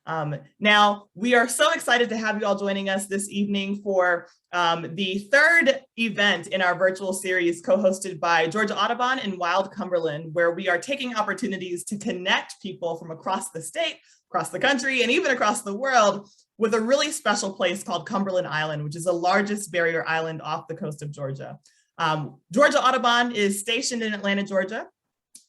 Now, we are so excited to have you all joining us this evening for the third event in our virtual series co-hosted by Georgia Audubon and Wild Cumberland, where we are taking opportunities to connect people from across the state, across the country, and even across the world with a really special place called Cumberland Island, which is the largest barrier island off the coast of Georgia. Georgia Audubon is stationed in Atlanta, Georgia,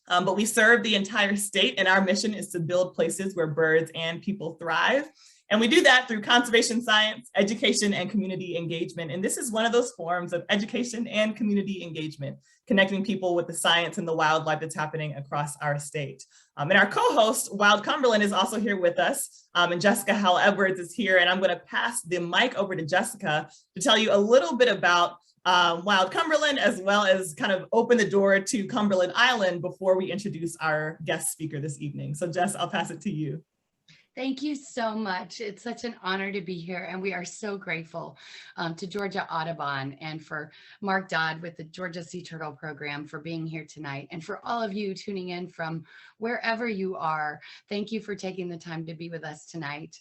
but we serve the entire state, and our mission is to build places where birds and people thrive. And we do that through conservation science, education, and community engagement. And this is one of those forms of education and community engagement, connecting people with the science and the wildlife that's happening across our state. And our co-host, Wild Cumberland, is also here with us. And Jessica Howell-Edwards is here. And I'm going to pass the mic over to Jessica to tell you a little bit about Wild Cumberland, as well as kind of open the door to Cumberland Island before we introduce our guest speaker this evening. So Jess, I'll pass it to you. Thank you so much. It's such an honor to be here, and we are so grateful to Georgia Audubon and for Mark Dodd with the Georgia Sea Turtle Program for being here tonight, and for all of you tuning in from wherever you are. Thank you for taking the time to be with us tonight.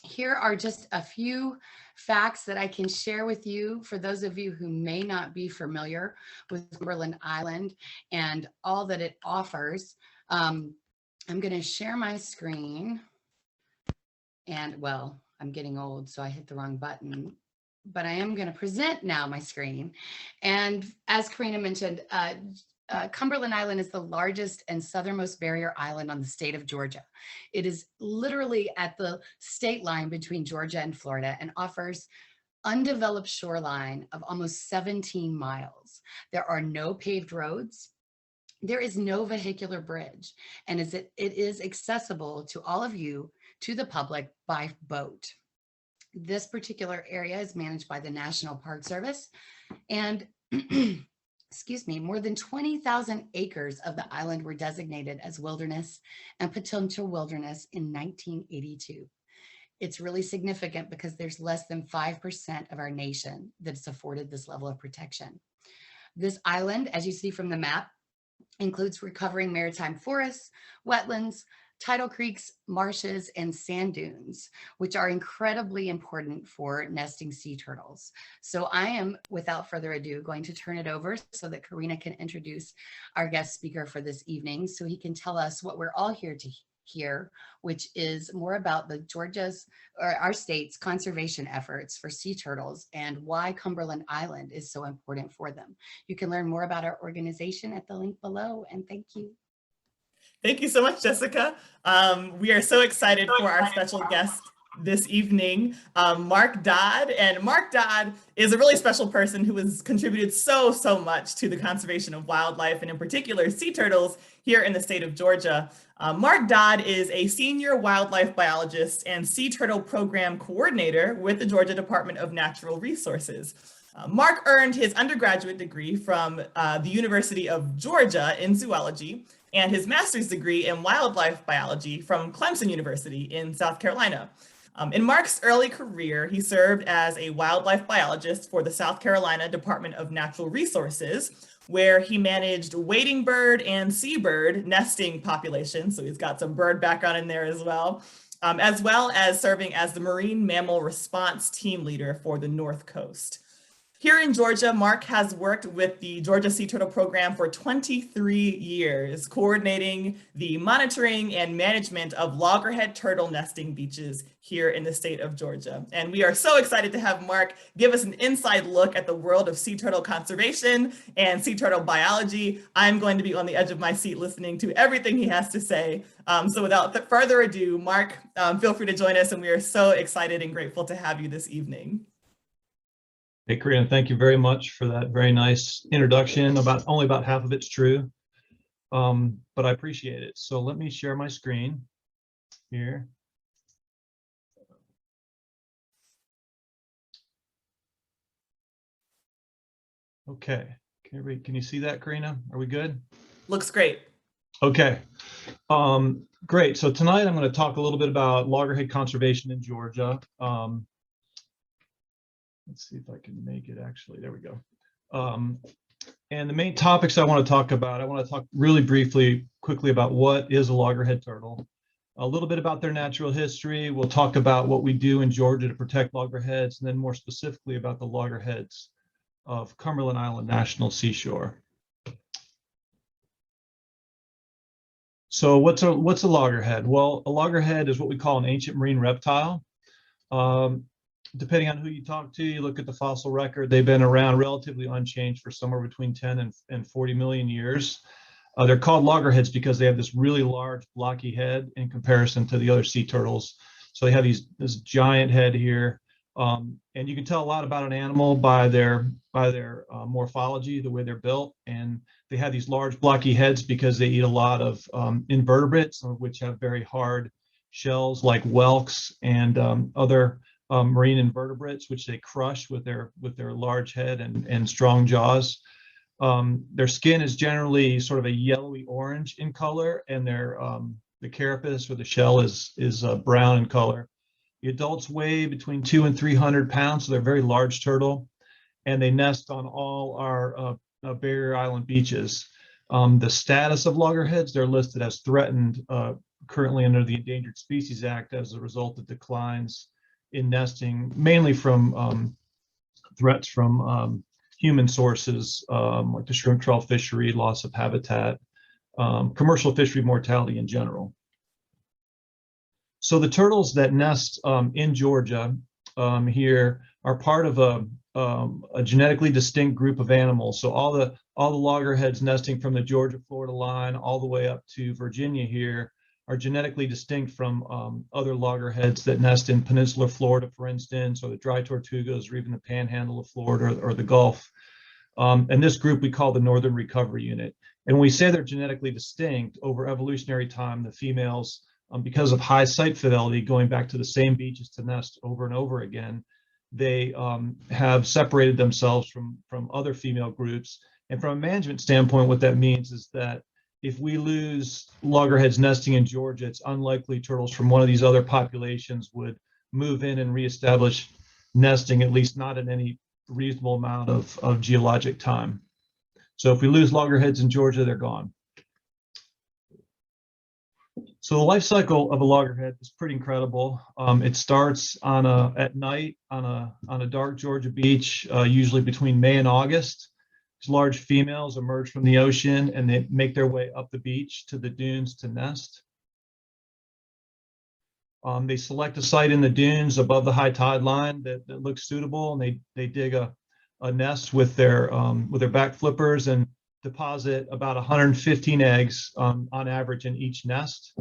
Here are just a few facts that I can share with you for those of you who may not be familiar with Cumberland Island and all that it offers. I'm going to share my screen, and well, I'm getting old, so I hit the wrong button, but I am going to present now my screen. And as Karina mentioned, Cumberland Island is the largest and southernmost barrier island on the state of Georgia. It is literally at the state line between Georgia and Florida and offers undeveloped shoreline of almost 17 miles. There are no paved roads. There is no vehicular bridge, and it is accessible to all of you, to the public, by boat. This particular area is managed by the National Park Service, and excuse me, more than 20,000 acres of the island were designated as wilderness and potential wilderness in 1982. It's really significant because there's less than 5% of our nation that's afforded this level of protection. This island, as you see from the map, includes recovering maritime forests, wetlands, tidal creeks, marshes, and sand dunes, which are incredibly important for nesting sea turtles. So I am, without further ado, going to turn it over so that Karina can introduce our guest speaker for this evening, so he can tell us what we're all here to hear, which is more about our state's conservation efforts for sea turtles and why Cumberland Island is so important for them. You can learn more about our organization at the link below, and thank you. Thank you so much, Jessica. We are so excited for our special guest this evening, Mark Dodd. And Mark Dodd is a really special person who has contributed so much to the conservation of wildlife, and in particular sea turtles here in the state of Georgia. Mark Dodd is a senior wildlife biologist and sea turtle program coordinator with the Georgia Department of Natural Resources. Mark earned his undergraduate degree from the University of Georgia in zoology and his master's degree in wildlife biology from Clemson University in South Carolina. In Mark's early career, he served as a wildlife biologist for the South Carolina Department of Natural Resources, where he managed wading bird and seabird nesting populations. So he's got some bird background in there as well as serving as the Marine Mammal Response Team Leader for the North Coast. Here in Georgia, Mark has worked with the Georgia Sea Turtle Program for 23 years, coordinating the monitoring and management of loggerhead turtle nesting beaches here in the state of Georgia. And we are so excited to have Mark give us an inside look at the world of sea turtle conservation and sea turtle biology. I'm going to be on the edge of my seat listening to everything he has to say. So without further ado, Mark, feel free to join us, and we are so excited and grateful to have you this evening. Hey, Karina, thank you very much for that very nice introduction. Only about half of it's true, but I appreciate it. So let me share my screen here. Okay, can you see that, Karina? Are we good? Looks great. Okay, great. So tonight I'm going to talk a little bit about loggerhead conservation in Georgia. Let's see if I can make it actually. There we go. And the main topics I want to talk about, I want to talk really briefly, quickly about what is a loggerhead turtle. a little bit about their natural history. We'll talk about what we do in Georgia to protect loggerheads, and then more specifically about the loggerheads of Cumberland Island National Seashore. So what's a loggerhead? Well, a loggerhead is what we call an ancient marine reptile. Depending on who you talk to, you look at the fossil record, they've been around relatively unchanged for somewhere between 10 and 40 million years. They're called loggerheads because they have this really large blocky head in comparison to the other sea turtles. So they have this giant head here. And you can tell a lot about an animal by their morphology, the way they're built. And they have these large blocky heads because they eat a lot of invertebrates, some of which have very hard shells like whelks and other marine invertebrates, which they crush with their large head and strong jaws. Their skin is generally sort of a yellowy orange in color, and the carapace or the shell is brown in color. The adults weigh between 200 and 300 pounds, so they're a very large turtle, and they nest on all our barrier island beaches. The status of loggerheads, they're listed as threatened currently under the Endangered Species Act as a result of declines in nesting, mainly from threats from human sources like the shrimp trawl fishery, loss of habitat, commercial fishery mortality in general. So the turtles that nest in Georgia here are part of a genetically distinct group of animals. So all the loggerheads nesting from the Georgia-Florida line all the way up to Virginia here are genetically distinct from other loggerheads that nest in peninsular Florida, for instance, or the dry tortugas, or even the panhandle of Florida or the Gulf. And this group we call the Northern Recovery Unit. And when we say they're genetically distinct, over evolutionary time, the females, because of high site fidelity, going back to the same beaches to nest over and over again, they have separated themselves from other female groups. And from a management standpoint, what that means is that if we lose loggerheads nesting in Georgia, it's unlikely turtles from one of these other populations would move in and reestablish nesting, at least not in any reasonable amount of geologic time. So if we lose loggerheads in Georgia, they're gone. So the life cycle of a loggerhead is pretty incredible. It starts at night on a dark Georgia beach, usually between May and August. These large females emerge from the ocean and they make their way up the beach to the dunes to nest. They select a site in the dunes above the high tide line that looks suitable, and they dig a nest with their back flippers and deposit about 115 eggs on average in each nest.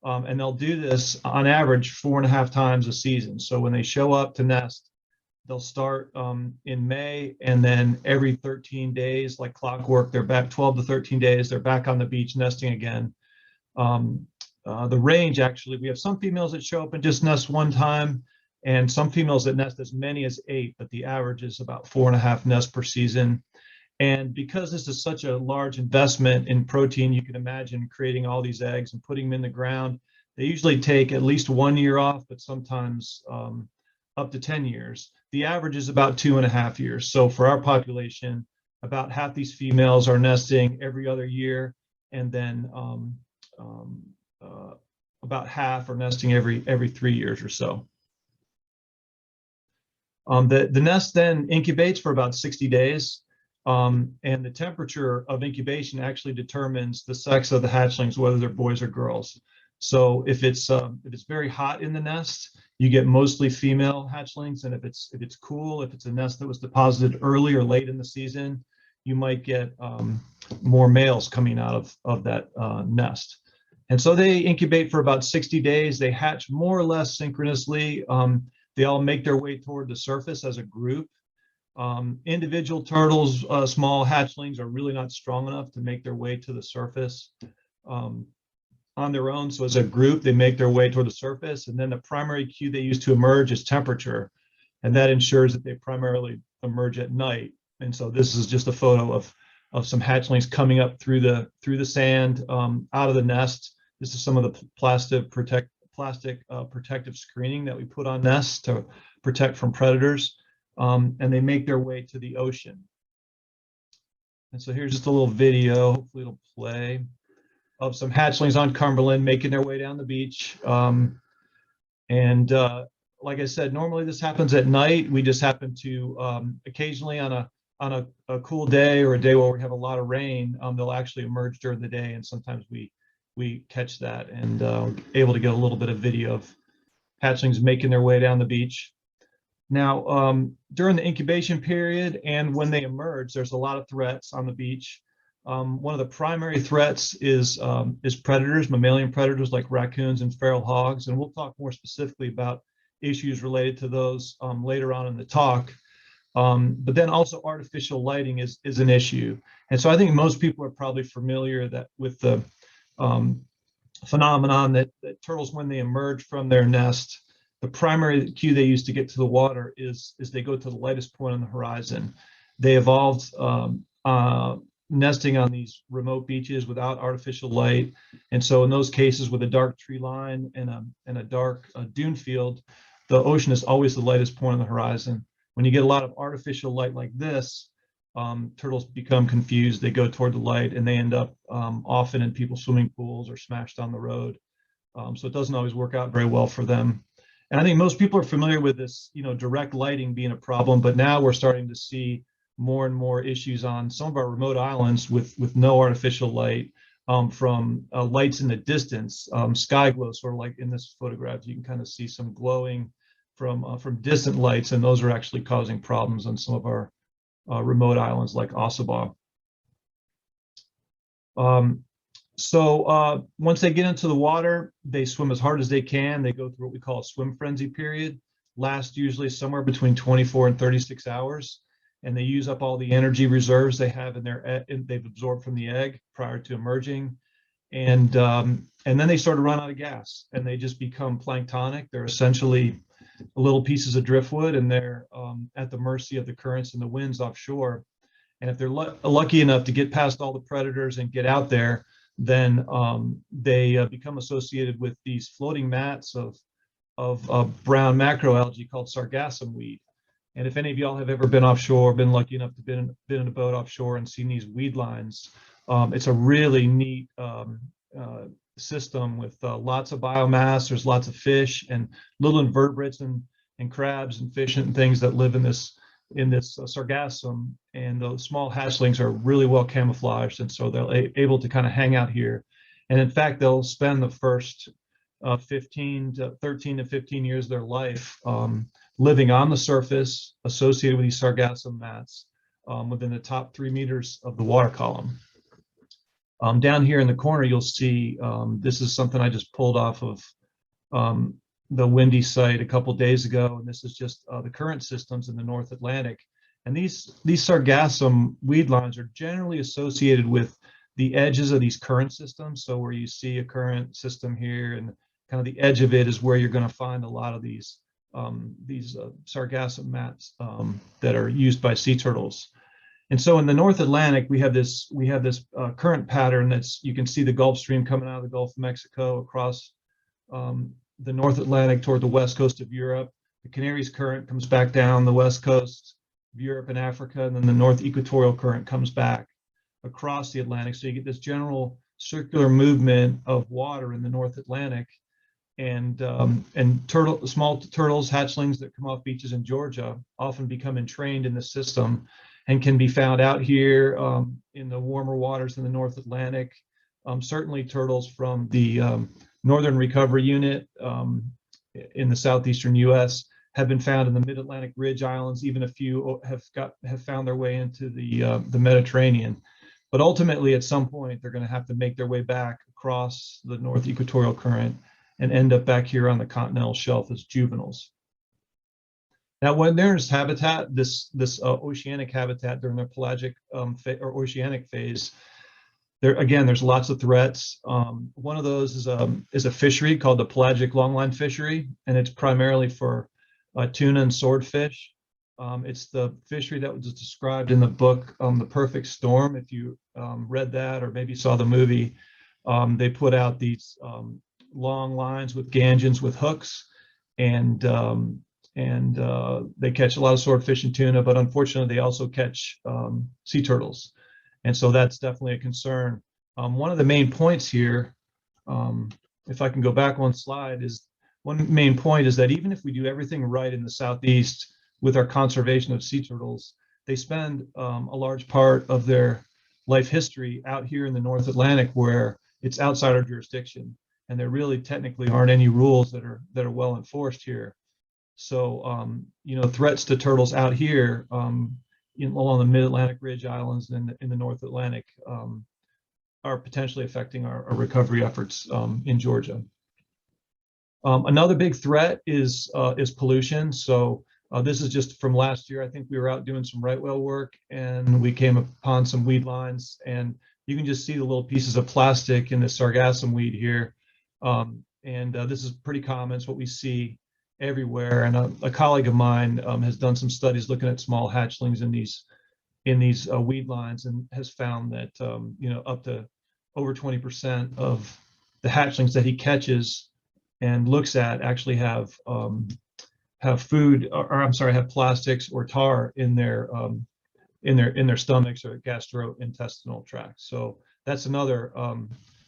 And they'll do this on average 4.5 times a season. So when they show up to nest, they'll start in May, and then every 13 days, like clockwork, they're back 12 to 13 days, they're back on the beach nesting again. The range, actually, we have some females that show up and just nest one time, and some females that nest as many as 8, but the average is about 4.5 nests per season. And because this is such a large investment in protein, you can imagine creating all these eggs and putting them in the ground. They usually take at least 1 year off, but sometimes up to 10 years. The average is about 2.5 years. So for our population, about half these females are nesting every other year, and then about half are nesting every 3 years or so. The nest then incubates for about 60 days. And the temperature of incubation actually determines the sex of the hatchlings, whether they're boys or girls. So if it's very hot in the nest, you get mostly female hatchlings, and if it's cool, if it's a nest that was deposited early or late in the season, you might get more males coming out of that nest. And so they incubate for about 60 days. They hatch more or less synchronously. They all make their way toward the surface as a group. Individual turtles, small hatchlings, are really not strong enough to make their way to the surface on their own. So as a group, they make their way toward the surface, and then the primary cue they use to emerge is temperature, and that ensures that they primarily emerge at night. And so this is just a photo of some hatchlings coming up through the sand out of the nest. This is some of the plastic protective screening that we put on nests to protect from predators. And they make their way to the ocean. And so here's just a little video, hopefully it'll play. some hatchlings on Cumberland making their way down the beach. Like I said, normally this happens at night. We just happen to occasionally on a cool day or a day where we have a lot of rain, they'll actually emerge during the day, and sometimes we catch that and able to get a little bit of video of hatchlings making their way down the beach. Now, during the incubation period and when they emerge, there's a lot of threats on the beach. One of the primary threats is predators, mammalian predators like raccoons and feral hogs, and we'll talk more specifically about issues related to those later on in the talk. But then also artificial lighting is an issue. And so I think most people are probably familiar with the phenomenon that turtles, when they emerge from their nest, the primary cue they use to get to the water is they go to the lightest point on the horizon. They evolved nesting on these remote beaches without artificial light. And so in those cases with a dark tree line and a dark dune field, the ocean is always the lightest point on the horizon. When you get a lot of artificial light like this, turtles become confused. They go toward the light and they end up often in people's swimming pools or smashed on the road. So it doesn't always work out very well for them. And I think most people are familiar with this, direct lighting being a problem, but now we're starting to see more and more issues on some of our remote islands with no artificial light, from lights in the distance, sky glow, sort of like in this photograph. You can kind of see some glowing from distant lights, and those are actually causing problems on some of our remote islands like Audubon. So once they get into the water, they swim as hard as they can. They go through what we call a swim frenzy period, lasts usually somewhere between 24 and 36 hours. And they use up all the energy reserves they have they've absorbed from the egg prior to emerging. And then they sort of run out of gas and they just become planktonic. They're essentially little pieces of driftwood, and they're at the mercy of the currents and the winds offshore. And if they're lucky enough to get past all the predators and get out there, then they become associated with these floating mats of brown macroalgae called sargassum weed. And if any of y'all have ever been offshore, been lucky enough to been in a boat offshore and seen these weed lines, it's a really neat system with lots of biomass. There's lots of fish and little invertebrates and crabs and fish and things that live in this sargassum, and those small hatchlings are really well camouflaged, and so they're able to kind of hang out here. And in fact, they'll spend the first 13 to 15 years of their life living on the surface, associated with these sargassum mats within the top 3 meters of the water column. Down here in the corner, you'll see this is something I just pulled off of the Windy site a couple days ago, and this is just the current systems in the North Atlantic. And these sargassum weed lines are generally associated with the edges of these current systems. So where you see a current system here, and kind of the edge of it is where you're going to find a lot of these sargassum mats that are used by sea turtles. And so in the North Atlantic, we have this current pattern you can see the Gulf Stream coming out of the Gulf of Mexico across the North Atlantic toward the west coast of Europe. The Canaries current comes back down the west coast of Europe and Africa, and then the North Equatorial current comes back across the Atlantic. So you get this general circular movement of water in the North Atlantic, and small turtles, hatchlings that come off beaches in Georgia often become entrained in this system and can be found out here in the warmer waters in the North Atlantic. Certainly turtles from the Northern Recovery Unit in the southeastern U.S. have been found in the Mid-Atlantic Ridge Islands. Even a few have found their way into the Mediterranean. But ultimately, at some point, they're going to have to make their way back across the North Equatorial Current and end up back here on the continental shelf as juveniles. Now, when there's habitat, this oceanic habitat during their pelagic or oceanic phase, there's lots of threats. One of those is a fishery called the pelagic longline fishery, and it's primarily for tuna and swordfish. It's the fishery that was described in the book The Perfect Storm. If you read that or maybe saw the movie, they put out these long lines with gangins with hooks, and they catch a lot of swordfish and tuna, but unfortunately they also catch sea turtles. And so that's definitely a concern. One of the main points here, if I can go back one slide, is one main point is that even if we do everything right in the Southeast with our conservation of sea turtles, they spend a large part of their life history out here in the North Atlantic, where it's outside our jurisdiction, and there really technically aren't any rules that are well enforced here. So you know, threats to turtles out here along the Mid-Atlantic Ridge Islands and in the North Atlantic are potentially affecting our recovery efforts in Georgia. Another big threat is pollution. So this is just from last year. I think we were out doing some right whale work, and we came upon some weed lines, and you can just see the little pieces of plastic in the sargassum weed here. This is pretty common. It's what we see everywhere. And a colleague of mine has done some studies looking at small hatchlings in these weed lines, and has found that you know, up to over 20% of the hatchlings that he catches and looks at actually have food, or I'm sorry, have plastics or tar in their stomachs or gastrointestinal tract. So that's another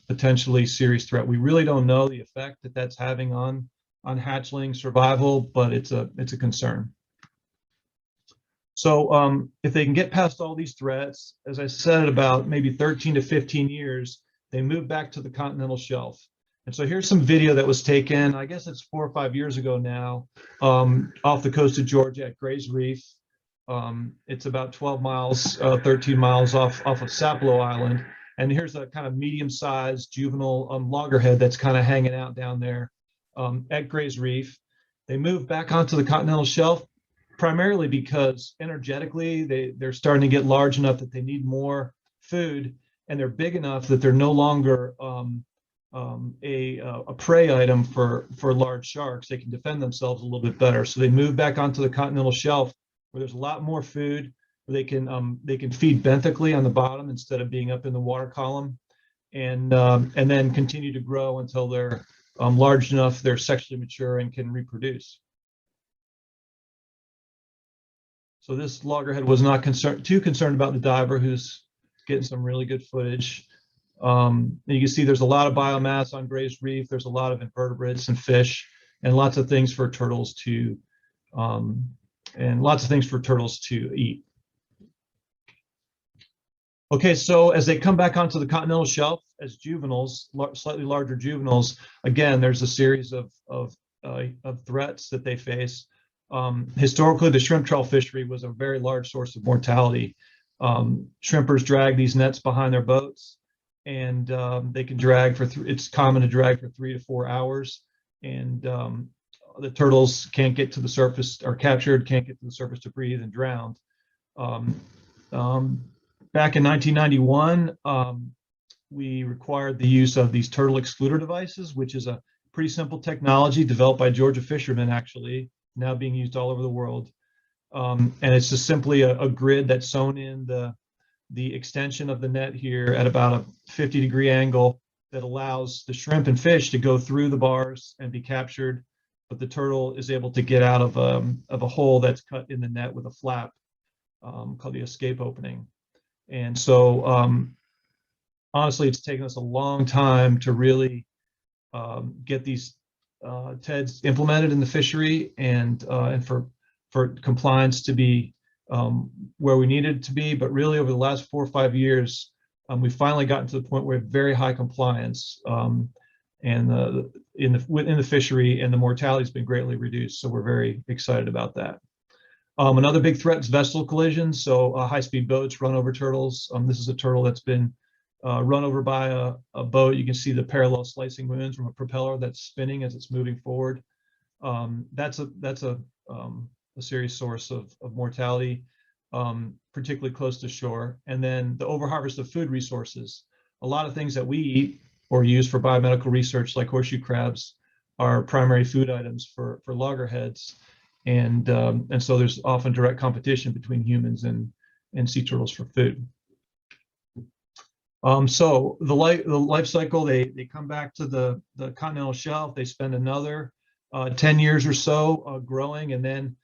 potentially serious threat. We really don't know the effect that that's having on hatchling survival, but it's a concern. So if they can get past all these threats, as I said, about maybe 13 to 15 years, they move back to the continental shelf. And so here's some video that was taken, I guess it's 4 or 5 years ago now, off the coast of Georgia at Gray's Reef. It's about 12 miles, 13 miles off of Sapelo Island. And here's a kind of medium-sized juvenile loggerhead that's kind of hanging out down there at Gray's Reef. They moved back onto the continental shelf primarily because energetically they're starting to get large enough that they need more food, and they're big enough that they're no longer a prey item for large sharks. They can defend themselves a little bit better. So they move back onto the continental shelf, where there's a lot more food, where they can feed benthically on the bottom instead of being up in the water column, and then continue to grow until they're large enough, they're sexually mature and can reproduce. So this loggerhead was not too concerned about the diver, who's getting some really good footage. And you can see there's a lot of biomass on Gray's Reef. There's a lot of invertebrates and fish, and lots of things for turtles to eat. Okay, so as they come back onto the continental shelf as juveniles, slightly larger juveniles, again, there's a series of threats that they face. Historically, the shrimp trawl fishery was a very large source of mortality. Shrimpers drag these nets behind their boats, and they can drag it's common to drag for 3 to 4 hours, and the turtles can't get to the surface, or captured, can't get to the surface to breathe, and drowned. Back in 1991, we required the use of these turtle excluder devices, which is a pretty simple technology developed by Georgia fishermen, actually, now being used all over the world. And it's just simply a grid that's sewn in the extension of the net here at about a 50-degree angle that allows the shrimp and fish to go through the bars and be captured, but the turtle is able to get out of a hole that's cut in the net with a flap called the escape opening. And so honestly, it's taken us a long time to really get these TEDs implemented in the fishery, and for compliance to be where we needed it to be. But really, over the last 4 or 5 years, we've finally gotten to the point where we have very high compliance, and in the fishery, and the mortality has been greatly reduced. So we're very excited about that. Another big threat is vessel collisions. So high-speed boats run over turtles. This is a turtle that's been run over by a boat. You can see the parallel slicing wounds from a propeller that's spinning as it's moving forward. That's a serious source of mortality, particularly close to shore. And then the overharvest of food resources. A lot of things that we eat or use for biomedical research, like horseshoe crabs, are primary food items for loggerheads. And so there's often direct competition between humans and sea turtles for food. So the life cycle, they come back to the continental shelf. They spend another 10 years or so growing, and then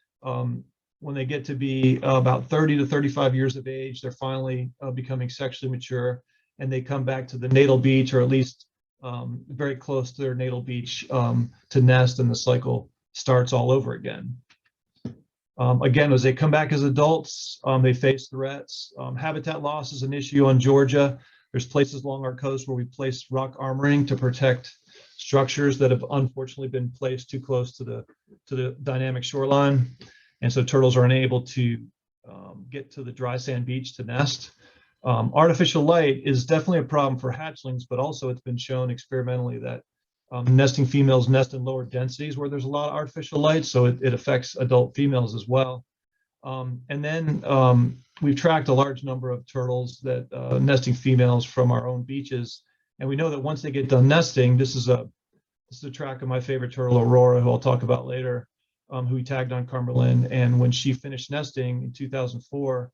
when they get to be about 30 to 35 years of age, they're finally becoming sexually mature. and they come back to the natal beach, or at least very close to their natal beach, to nest, and the cycle starts all over again. Again, as they come back as adults, they face threats. Habitat loss is an issue on Georgia. There's places along our coast where we place rock armoring to protect structures that have unfortunately been placed too close to the dynamic shoreline. And so turtles are unable to get to the dry sand beach to nest. Artificial light is definitely a problem for hatchlings, but also it's been shown experimentally that nesting females nest in lower densities where there's a lot of artificial light, so it affects adult females as well. And then we've tracked a large number of turtles that nesting females from our own beaches, and we know that once they get done nesting, this is a track of my favorite turtle, Aurora, who I'll talk about later, who we tagged on Cumberland. And when she finished nesting in 2004,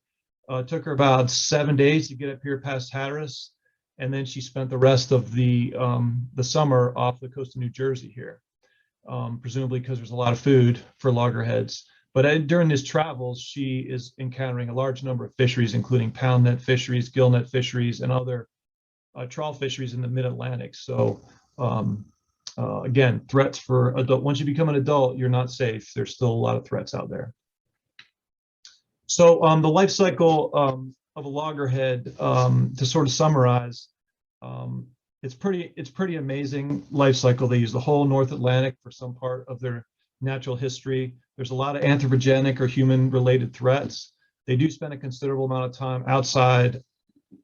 it took her about 7 days to get up here past Hatteras, and then she spent the rest of the summer off the coast of New Jersey here, presumably because there's a lot of food for loggerheads. But during these travels, she is encountering a large number of fisheries, including pound net fisheries, gill net fisheries, and other trawl fisheries in the mid-Atlantic. So again, threats for adult. Once you become an adult, you're not safe. There's still a lot of threats out there. So the life cycle of a loggerhead, to sort of summarize, it's pretty amazing life cycle. They use the whole North Atlantic for some part of their natural history. There's a lot of anthropogenic or human-related threats. They do spend a considerable amount of time outside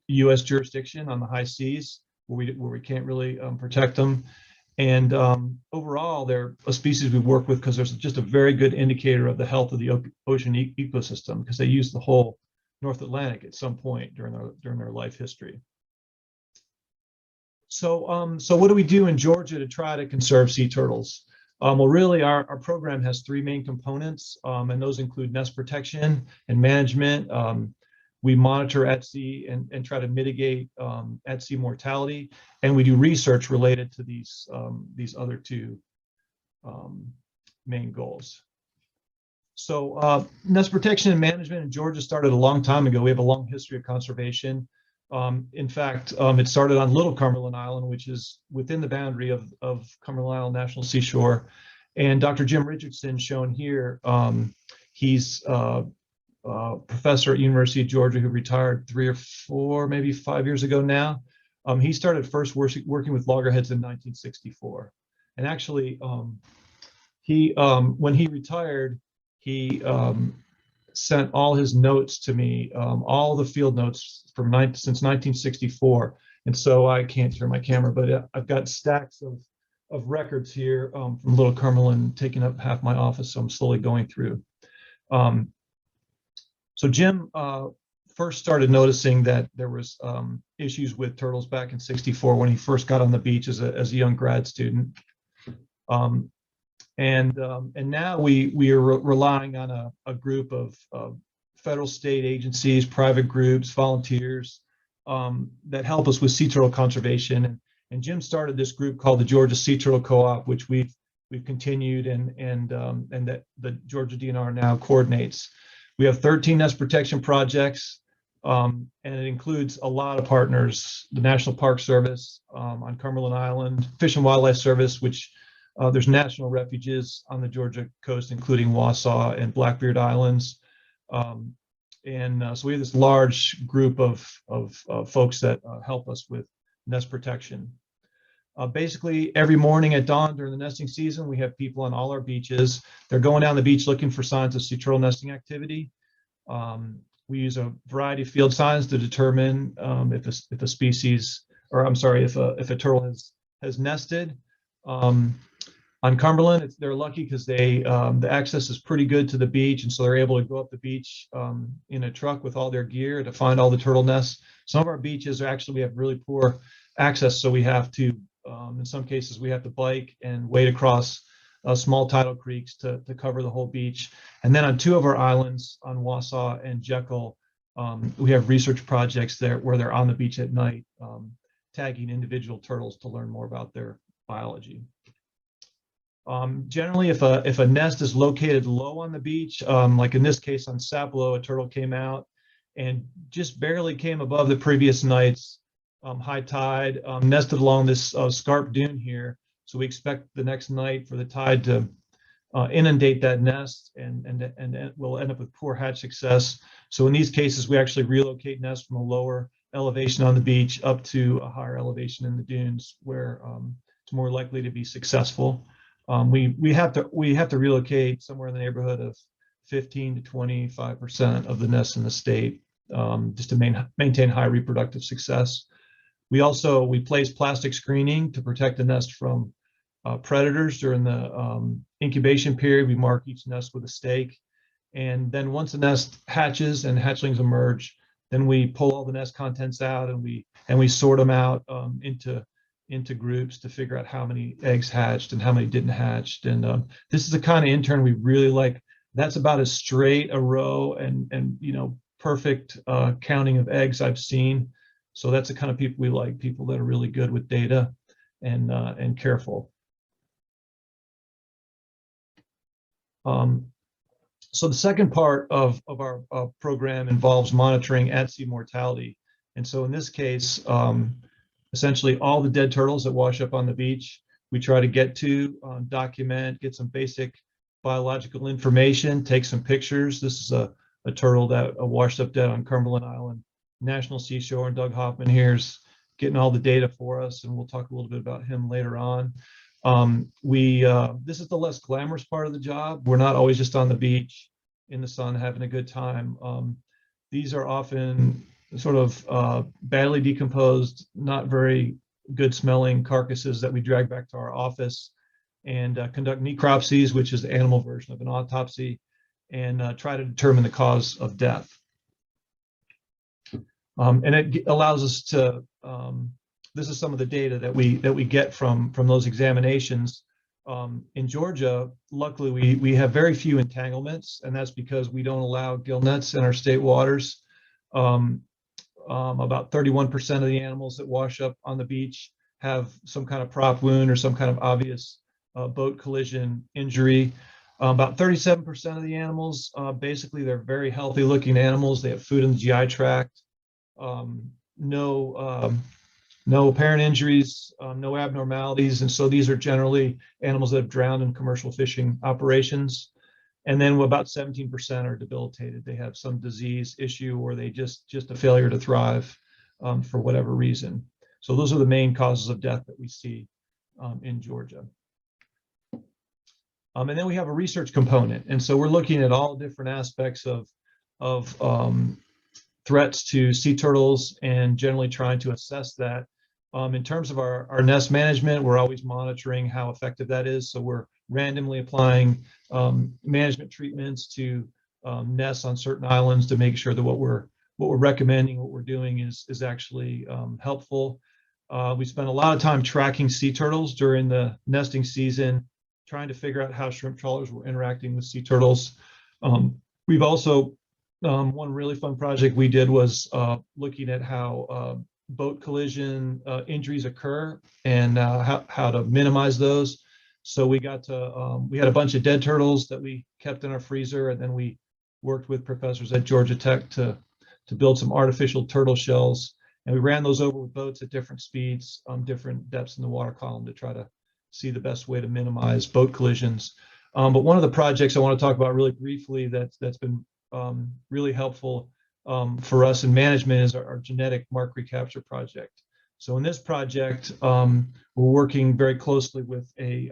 U.S. jurisdiction on the high seas, where we can't really protect them. And overall, they're a species we work with because there's just a very good indicator of the health of the ocean ecosystem, because they use the whole North Atlantic at some point during their life history. So, so what do we do in Georgia to try to conserve sea turtles? Well, really, our program has three main components, and those include nest protection and management. We monitor at sea and try to mitigate at sea mortality, and we do research related to these other two main goals. So nest protection and management in Georgia started a long time ago. We have a long history of conservation. In fact, it started on Little Cumberland Island, which is within the boundary of Cumberland Island National Seashore. And Dr. Jim Richardson, shown here, he's professor at University of Georgia who retired 3 or 4, maybe 5 years ago now. He started first working with loggerheads in 1964. And actually, when he retired, he sent all his notes to me, all the field notes since 1964. And so I can't share my camera, but I've got stacks of records here from Little Cumberland taking up half my office, so I'm slowly going through. So Jim first started noticing that there was issues with turtles back in '64 when he first got on the beach as a young grad student. And now we are relying on a group of federal, state agencies, private groups, volunteers that help us with sea turtle conservation. And Jim started this group called the Georgia Sea Turtle Co-op, which we've continued, and that the Georgia DNR now coordinates. We have 13 nest protection projects, and it includes a lot of partners: the National Park Service on Cumberland Island, Fish and Wildlife Service, which there's national refuges on the Georgia coast, including Wausau and Blackbeard Islands. So we have this large group of folks that help us with nest protection. Basically, every morning at dawn during the nesting season, we have people on all our beaches. They're going down the beach looking for signs of sea turtle nesting activity. We use a variety of field signs to determine if a species, or I'm sorry, if a turtle has nested. On Cumberland, they're lucky because the access is pretty good to the beach, and so they're able to go up the beach in a truck with all their gear to find all the turtle nests. Some of our beaches we have really poor access, so we have to, in some cases, we have to bike and wade across small tidal creeks to cover the whole beach. And then on 2 of our islands, on Wausau and Jekyll, we have research projects there where they're on the beach at night, tagging individual turtles to learn more about their biology. Generally, if a nest is located low on the beach, like in this case on Sapelo, a turtle came out and just barely came above the previous night's high tide, nested along this scarp dune here. So we expect the next night for the tide to inundate that nest, and we'll end up with poor hatch success. So in these cases, we actually relocate nests from a lower elevation on the beach up to a higher elevation in the dunes, where it's more likely to be successful. We have to relocate somewhere in the neighborhood of 15 to 25% of the nests in the state, just to maintain high reproductive success. We place plastic screening to protect the nest from predators during the incubation period. We mark each nest with a stake. And then once the nest hatches and hatchlings emerge, then we pull all the nest contents out, and we sort them out into groups to figure out how many eggs hatched and how many didn't hatch. And this is the kind of intern we really like. That's about as straight a row and perfect counting of eggs I've seen. So that's the kind of people we like, people that are really good with data and careful. So the second part of our program involves monitoring at-sea mortality. And so in this case, essentially all the dead turtles that wash up on the beach, we try to get to, document, get some basic biological information, take some pictures. This is a turtle that washed up dead on Cumberland Island, National Seashore, and Doug Hoffman here's getting all the data for us, and we'll talk a little bit about him later on. This is the less glamorous part of the job. We're not always just on the beach in the sun having a good time. These are often sort of badly decomposed, not very good smelling carcasses that we drag back to our office and conduct necropsies, which is the animal version of an autopsy, and try to determine the cause of death. And it allows us to, this is some of the data that we get from those examinations. In Georgia, luckily, we have very few entanglements, and that's because we don't allow gill nets in our state waters. About 31% of the animals that wash up on the beach have some kind of prop wound or some kind of obvious boat collision injury. About 37% of the animals, basically, they're very healthy looking animals. They have food in the GI tract. No apparent injuries, no abnormalities. And so these are generally animals that have drowned in commercial fishing operations. And then about 17% are debilitated. They have some disease issue, or they just a failure to thrive for whatever reason. So those are the main causes of death that we see in Georgia. And then we have a research component. And so we're looking at all different aspects of threats to sea turtles and generally trying to assess that. In terms of our nest management, we're always monitoring how effective that is. So we're randomly applying management treatments to nests on certain islands to make sure that what we're recommending, what we're doing is actually helpful. We spent a lot of time tracking sea turtles during the nesting season, trying to figure out how shrimp trawlers were interacting with sea turtles. We've also, one really fun project we did was looking at how boat collision injuries occur and how to minimize those. So we got to, we had a bunch of dead turtles that we kept in our freezer, and then we worked with professors at Georgia Tech to build some artificial turtle shells. And we ran those over with boats at different speeds, different depths in the water column to try to see the best way to minimize boat collisions. But one of the projects I want to talk about really briefly that's been really helpful for us in management is our genetic mark recapture project. So in this project, we're working very closely with a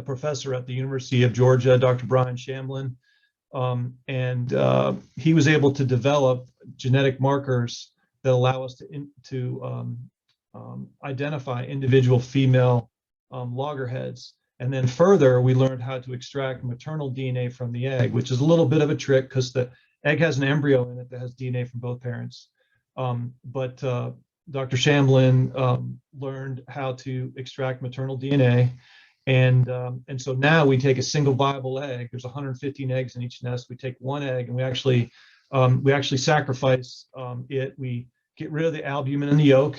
professor at the University of Georgia, Dr. Brian Shamblin, and he was able to develop genetic markers that allow us to identify individual female loggerheads. And then further, we learned how to extract maternal DNA from the egg, which is a little bit of a trick because the egg has an embryo in it that has DNA from both parents. But Dr. Shamblin learned how to extract maternal DNA. And so now we take a single viable egg. There's 115 eggs in each nest. We take one egg and we actually sacrifice it. We get rid of the albumin in the yolk,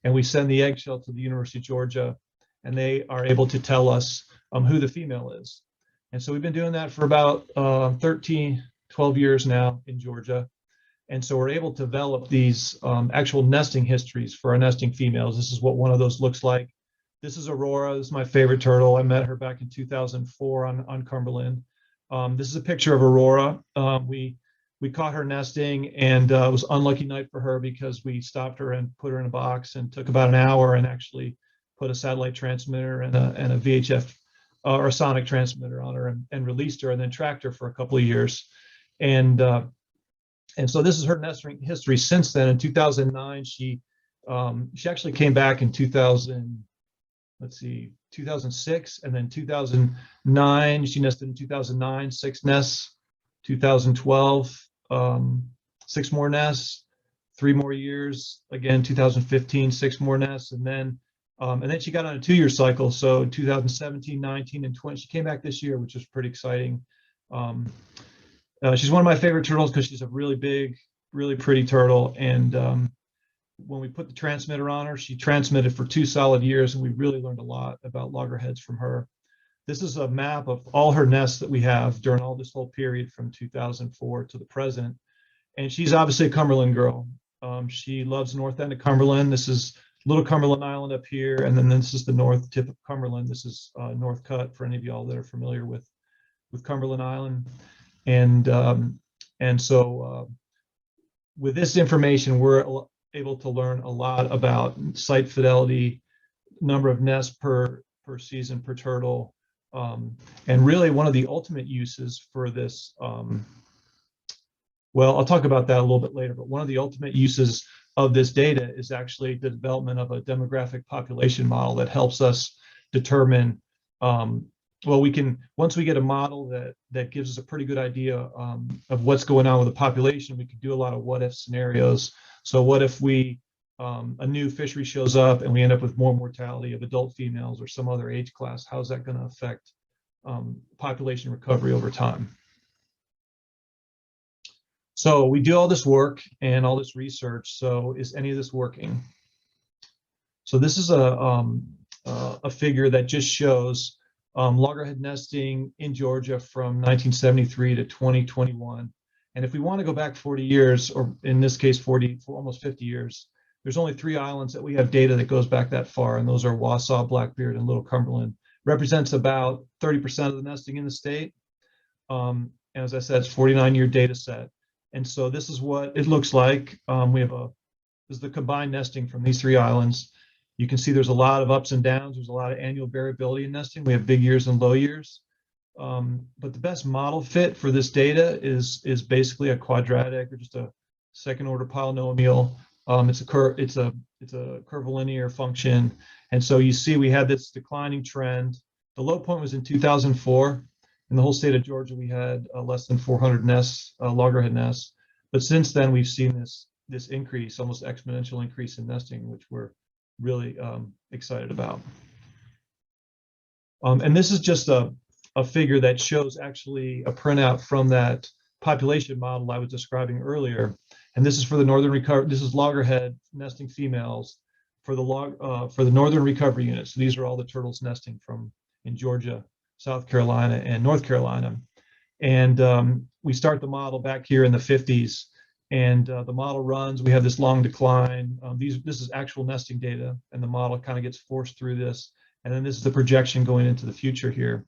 and we send the eggshell to the University of Georgia, and they are able to tell us who the female is. And so we've been doing that for about 12 years now in Georgia. And so we're able to develop these actual nesting histories for our nesting females. This is what one of those looks like. This is Aurora. This is my favorite turtle. I met her back in 2004 on Cumberland. This is a picture of Aurora. We caught her nesting, and it was an unlucky night for her because we stopped her and put her in a box and took about an hour and actually put a satellite transmitter and a VHF or a sonic transmitter on her and released her and then tracked her for a couple of years. And so this is her nesting history since then. In 2009, she actually came back in 2006, and then 2009, she nested in 2009, 6 nests, 2012, 6 more nests, 3 more years, again, 2015, 6 more nests, and then she got on a 2-year cycle. So in 2017, 19, and 20, she came back this year, which was pretty exciting. She's one of my favorite turtles because she's a really big, really pretty turtle. And when we put the transmitter on her, she transmitted for 2 solid years, and we really learned a lot about loggerheads from her. This is a map of all her nests that we have during all this whole period from 2004 to the present. And she's obviously a Cumberland girl. She loves the north end of Cumberland. This is Little Cumberland Island up here, and then this is the north tip of Cumberland. This is North Cut for any of y'all that are familiar with Cumberland Island. And so with this information, we're able to learn a lot about site fidelity, number of nests per season per turtle, and really one of the ultimate uses for this. Well, I'll talk about that a little bit later, but one of the ultimate uses of this data is actually the development of a demographic population model that helps us determine, well, we can, once we get a model that gives us a pretty good idea of what's going on with the population, we can do a lot of what if scenarios. So what if a new fishery shows up and we end up with more mortality of adult females or some other age class? How's that going to affect population recovery over time? So we do all this work and all this research. So is any of this working? So this is a figure that just shows loggerhead nesting in Georgia from 1973 to 2021. And if we want to go back 40 years, or in this case, almost 50 years, there's only 3 islands that we have data that goes back that far, and those are Wausau, Blackbeard, and Little Cumberland. Represents about 30% of the nesting in the state. And as I said, it's 49-year data set. And so this is what it looks like. This is the combined nesting from these 3 islands. You can see there's a lot of ups and downs. There's a lot of annual variability in nesting. We have big years and low years. But the best model fit for this data is basically a quadratic or just a second order polynomial. It's a curvilinear function. And so you see we had this declining trend. The low point was in 2004. In the whole state of Georgia, we had less than 400 nests, loggerhead nests. But since then, we've seen this increase, almost exponential increase in nesting, which we're really excited about. And this is just a figure that shows actually a printout from that population model I was describing earlier. And this is for the northern recovery. This is loggerhead nesting females for the northern recovery unit. So these are all the turtles nesting in Georgia, South Carolina, and North Carolina. And we start the model back here in the 50s, and the model runs. We have this long decline. This is actual nesting data, and the model kind of gets forced through this. And then this is the projection going into the future here.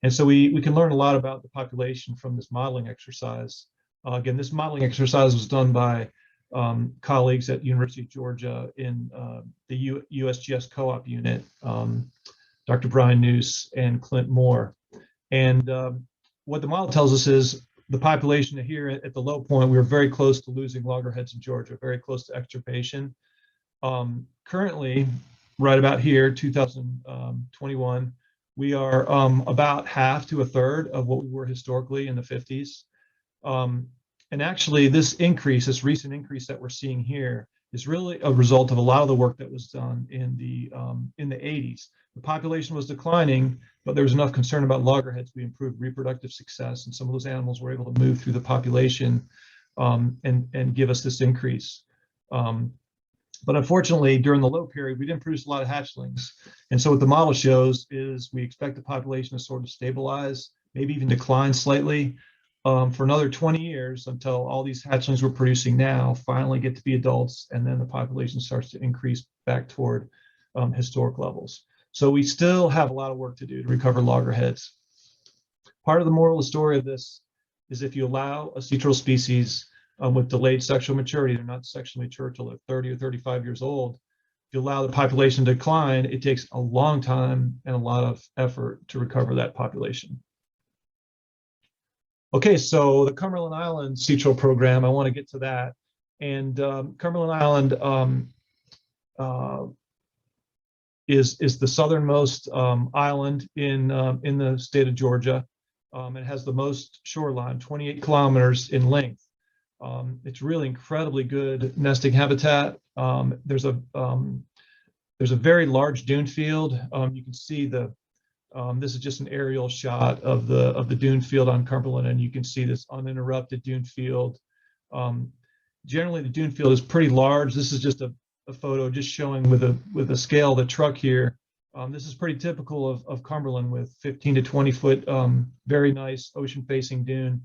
And so we can learn a lot about the population from this modeling exercise. Again, this modeling exercise was done by colleagues at University of Georgia in the USGS co-op unit, Dr. Brian Noose and Clint Moore. And what the model tells us is the population here at the low point, we were very close to losing loggerheads in Georgia, very close to extirpation. Currently, right about here, 2021, we are about half to a third of what we were historically in the 50s. And actually, this recent increase that we're seeing here is really a result of a lot of the work that was done in the 80s. The population was declining, but there was enough concern about loggerheads. We improved reproductive success, and some of those animals were able to move through the population and give us this increase. But unfortunately, during the low period, we didn't produce a lot of hatchlings. And so what the model shows is we expect the population to sort of stabilize, maybe even decline slightly. for another 20 years until all these hatchlings we're producing now finally get to be adults, and then the population starts to increase back toward historic levels. So we still have a lot of work to do to recover loggerheads. Part of the moral of the story of this is if you allow a sea turtle species with delayed sexual maturity, they're not sexually mature till they're 30 or 35 years old, if you allow the population to decline, it takes a long time and a lot of effort to recover that population. Okay, so the Cumberland Island Sea Turtle program, I want to get to that. And Cumberland Island is the southernmost island in the state of Georgia. It has the most shoreline, 28 kilometers in length. It's really incredibly good nesting habitat. There's a very large dune field. You can see this is just an aerial shot of the dune field on Cumberland, and you can see this uninterrupted dune field. Generally, the dune field is pretty large. This is just a photo just showing with the scale of the truck here. This is pretty typical of Cumberland, with 15 to 20 foot, very nice ocean-facing dune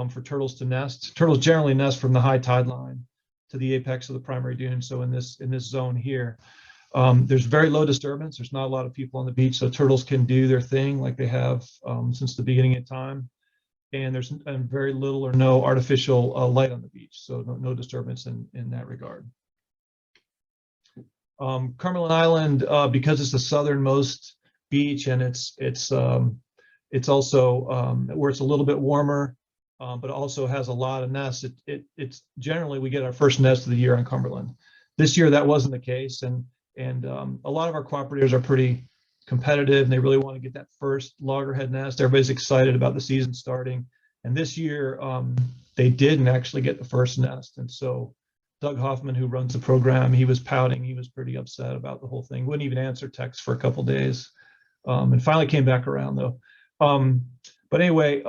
for turtles to nest. Turtles generally nest from the high tide line to the apex of the primary dune. So in this zone here, there's very low disturbance. There's not a lot of people on the beach, so turtles can do their thing like they have since the beginning of time. And there's very little or no artificial light on the beach, so no disturbance in that regard. Cumberland Island, because it's the southernmost beach, and it's also where it's a little bit warmer, but also has a lot of nests. It's generally we get our first nest of the year on Cumberland. This year that wasn't the case, and a lot of our cooperators are pretty competitive, and they really want to get that first loggerhead nest. Everybody's excited about the season starting, and this year they didn't actually get the first nest, and so Doug Hoffman, who runs the program, he was pouting. He was pretty upset about the whole thing. Wouldn't even answer texts for a couple of days, and finally came back around though. But anyway,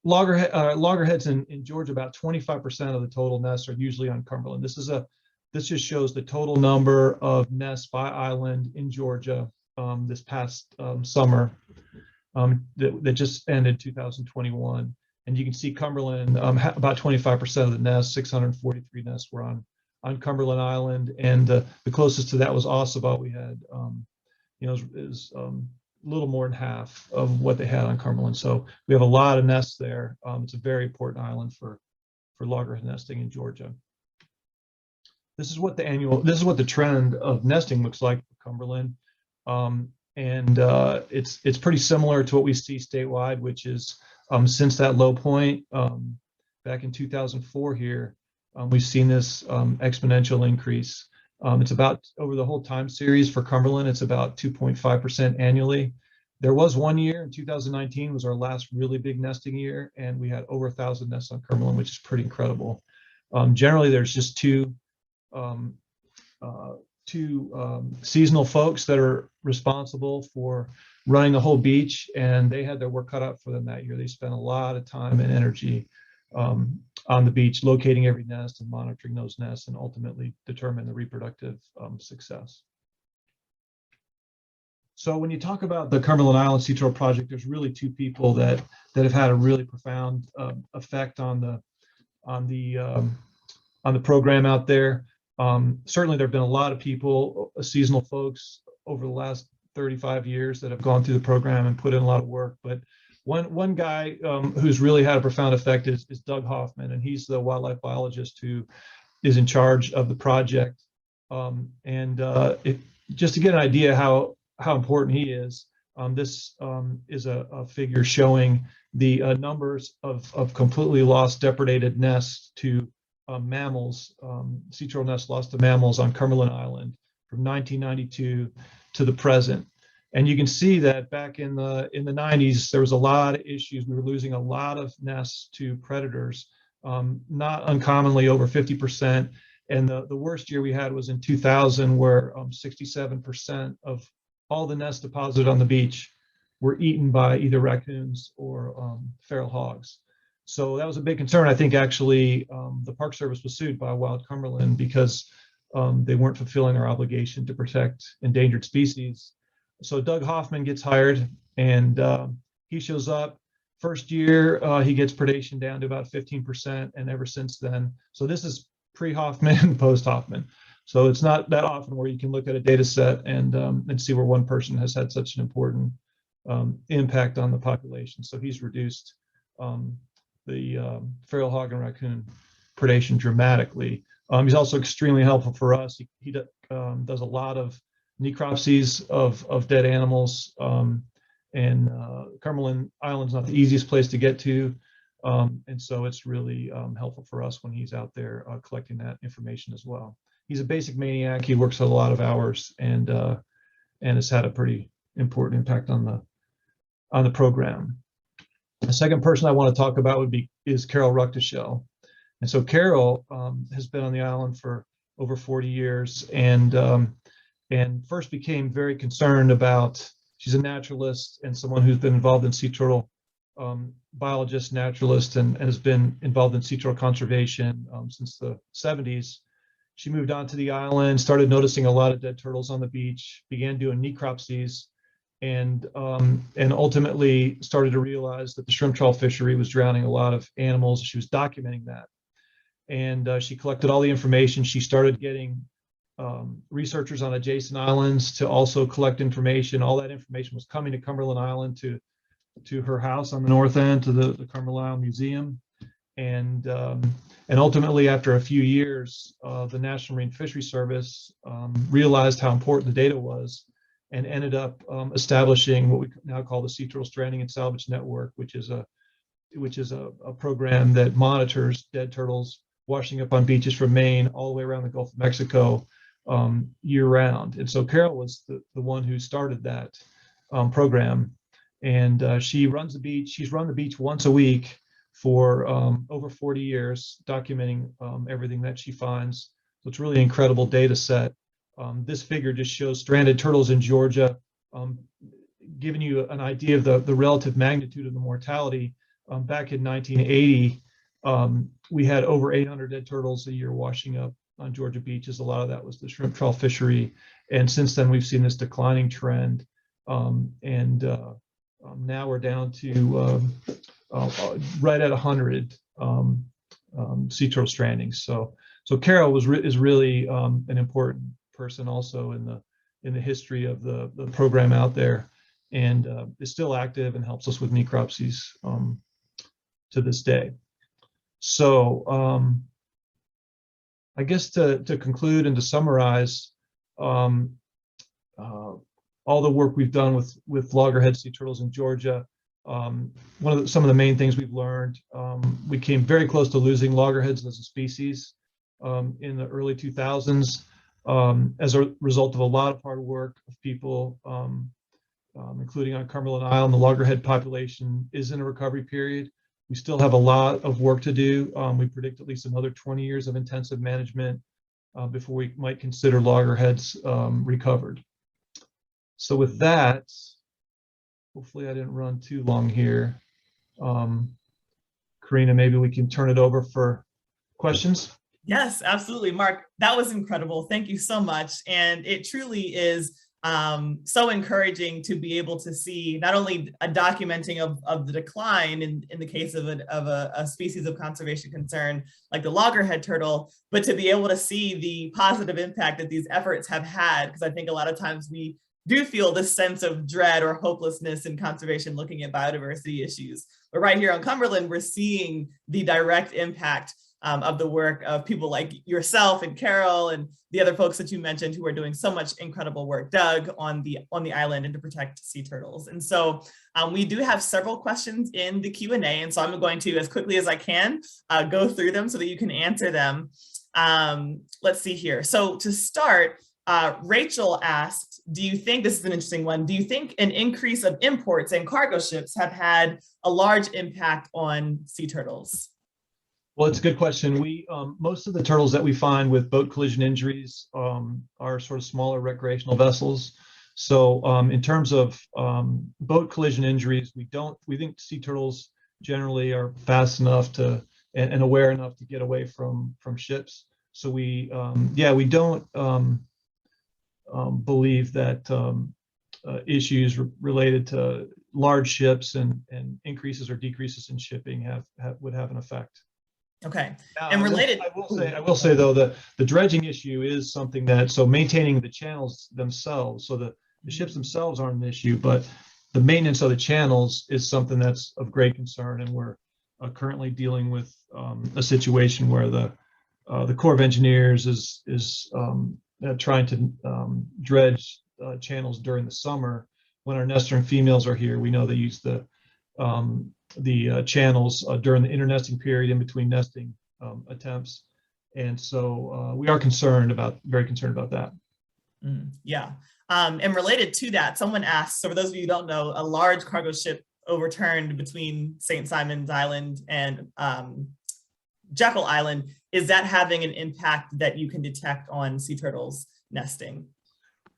loggerheads in Georgia, about 25% of the total nests are usually on Cumberland. This just shows the total number of nests by island in Georgia this past summer that just ended 2021. And you can see Cumberland, about 25% of the nests, 643 nests were on Cumberland Island, and the closest to that was Ossabaw. We had, is a little more than half of what they had on Cumberland. So we have a lot of nests there. It's a very important island for loggerhead nesting in Georgia. This is what the trend of nesting looks like for Cumberland, and it's pretty similar to what we see statewide, which is since that low point back in 2004 here, we've seen this exponential increase. It's about, over the whole time series for Cumberland, it's about 2.5% annually. There was one year in 2019 was our last really big nesting year, and we had over 1,000 nests on Cumberland, which is pretty incredible. Generally, there's just two seasonal folks that are responsible for running the whole beach, and they had their work cut out for them that year. They spent a lot of time and energy on the beach, locating every nest and monitoring those nests, and ultimately determine the reproductive success. So when you talk about the Cumberland Island Sea Turtle Project, there's really two people that have had a really profound effect on the program out there. Certainly, there have been a lot of people, seasonal folks, over the last 35 years that have gone through the program and put in a lot of work. But one guy who's really had a profound effect is Doug Hoffman, and he's the wildlife biologist who is in charge of the project. Just to get an idea how important he is, this is a figure showing the numbers of completely lost, depredated nests to mammals, sea turtle nests lost to mammals on Cumberland Island from 1992 to the present. And you can see that back in the 90s, there was a lot of issues. We were losing a lot of nests to predators, not uncommonly over 50%. And the worst year we had was in 2000, where 67% of all the nests deposited on the beach were eaten by either raccoons or feral hogs. So that was a big concern. I think actually the Park Service was sued by Wild Cumberland because they weren't fulfilling their obligation to protect endangered species. So Doug Hoffman gets hired, and he shows up. First year, he gets predation down to about 15%, and ever since then. So this is pre-Hoffman, post-Hoffman. So it's not that often where you can look at a data set and see where one person has had such an important impact on the population. So he's reduced the feral hog and raccoon predation dramatically. He's also extremely helpful for us. He does a lot of necropsies of dead animals. And Cumberland Island is not the easiest place to get to. And so it's really helpful for us when he's out there collecting that information as well. He's a basic maniac. He works a lot of hours and has had a pretty important impact on the program. The second person I want to talk about is Carol Ruckteschell. And so Carol has been on the island for over 40 years and first became very concerned about, she's a naturalist and someone who's been involved in sea turtle, biologist, naturalist, and has been involved in sea turtle conservation since the 70s. She moved onto the island, started noticing a lot of dead turtles on the beach, began doing necropsies, and ultimately started to realize that the shrimp trawl fishery was drowning a lot of animals. She was documenting that. And she collected all the information. She started getting researchers on adjacent islands to also collect information. All that information was coming to Cumberland Island, to her house on the north end, to the Cumberland Island Museum. And ultimately, after a few years, the National Marine Fisheries Service realized how important the data was and ended up establishing what we now call the Sea Turtle Stranding and Salvage Network, which is a program that monitors dead turtles washing up on beaches from Maine all the way around the Gulf of Mexico year round. And so Carol was the one who started that program. And she runs the beach. She's run the beach once a week for over 40 years, documenting everything that she finds. So it's really an incredible data set. This figure just shows stranded turtles in Georgia, giving you an idea of the relative magnitude of the mortality. Back in 1980, we had over 800 dead turtles a year washing up on Georgia beaches. A lot of that was the shrimp trawl fishery. And since then, we've seen this declining trend. Now we're down to right at 100 sea turtle strandings. So Carol is really an important person also in the history of the program out there, and is still active and helps us with necropsies to this day. So I guess to conclude and to summarize, all the work we've done with loggerhead sea turtles in Georgia, some of the main things we've learned, we came very close to losing loggerheads as a species in the early 2000s as a result of a lot of hard work of people, including on Cumberland Island. The loggerhead population is in a recovery period. We still have a lot of work to do. We predict at least another 20 years of intensive management before we might consider loggerheads recovered. So with that, hopefully I didn't run too long here. Karina, maybe we can turn it over for questions. Yes, absolutely. Mark, that was incredible. Thank you so much. And it truly is so encouraging to be able to see not only a documenting of the decline in the case of a species of conservation concern like the loggerhead turtle, but to be able to see the positive impact that these efforts have had, because I think a lot of times we do feel this sense of dread or hopelessness in conservation looking at biodiversity issues. But right here on Cumberland, we're seeing the direct impact of the work of people like yourself and Carol and the other folks that you mentioned who are doing so much incredible work, Doug, on the island and to protect sea turtles. And so we do have several questions in the Q&A, and so I'm going to, as quickly as I can, go through them so that you can answer them. Let's see here. So to start, Rachel asked, do you think, this is an interesting one, do you think an increase of imports and cargo ships have had a large impact on sea turtles? Well, it's a good question. Most of the turtles that we find with boat collision injuries are sort of smaller recreational vessels. So in terms of boat collision injuries, we think sea turtles generally are fast enough to and aware enough to get away from ships. So we don't believe that issues related to large ships and increases or decreases in shipping would have an effect. Okay. Now, And related, I will say though, the dredging issue is something that, so maintaining the channels themselves, so the ships themselves aren't an issue, but the maintenance of the channels is something that's of great concern. And we're currently dealing with a situation where the Corps of Engineers is trying to dredge channels during the summer when our nestering females are here. We know they use the channels during the internesting period in between nesting attempts. And so we are very concerned about that. Yeah. And related to that, someone asked, so for those of you who don't know, a large cargo ship overturned between St. Simon's Island and Jekyll Island. Is that having an impact that you can detect on sea turtles nesting?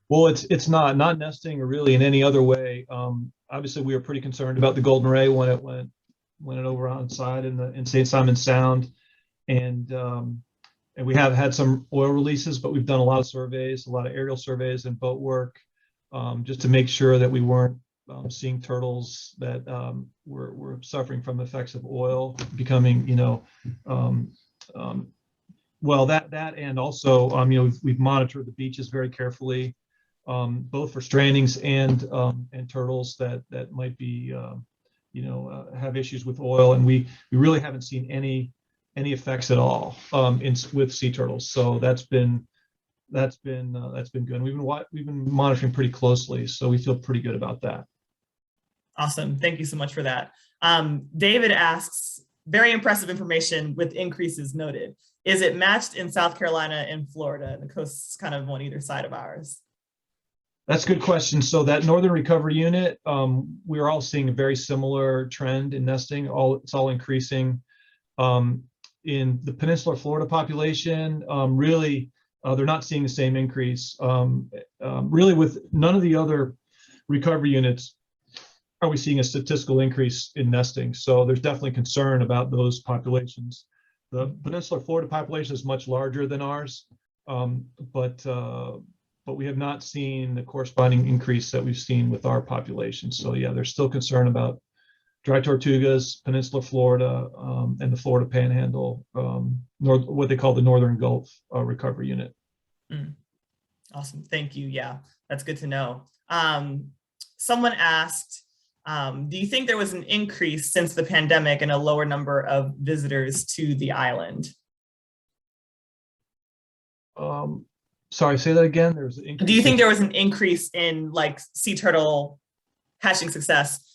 Well, it's not nesting or really in any other way. Obviously, we were pretty concerned about the golden ray when it went over onside in St. Simon's Sound, and we have had some oil releases, but we've done a lot of surveys, a lot of aerial surveys and boat work, just to make sure that we weren't seeing turtles that were suffering from the effects of oil becoming, well, that and also, we've monitored the beaches very carefully, both for strandings and turtles that might be, have issues with oil, and we really haven't seen any effects at all with sea turtles. So that's been good. We've been monitoring pretty closely, so we feel pretty good about that. Awesome. Thank you so much for that. David asks, very impressive information with increases noted. Is it matched in South Carolina and Florida? And the coast's kind of on either side of ours. That's a good question. So that Northern Recovery Unit, we're all seeing a very similar trend in nesting. It's all increasing. In the Peninsular Florida population, really, they're not seeing the same increase. Really, with none of the other recovery units are we seeing a statistical increase in nesting. So there's definitely concern about those populations. The Peninsular Florida population is much larger than ours, but we have not seen the corresponding increase that we've seen with our population. So yeah, there's still concern about dry tortugas, Peninsula Florida, and the Florida Panhandle, what they call the Northern Gulf Recovery Unit. Awesome, thank you. Yeah, that's good to know. Someone asked, do you think there was an increase since the pandemic and a lower number of visitors to the island? Sorry, say that again. Do you think there was an increase in like sea turtle hatching success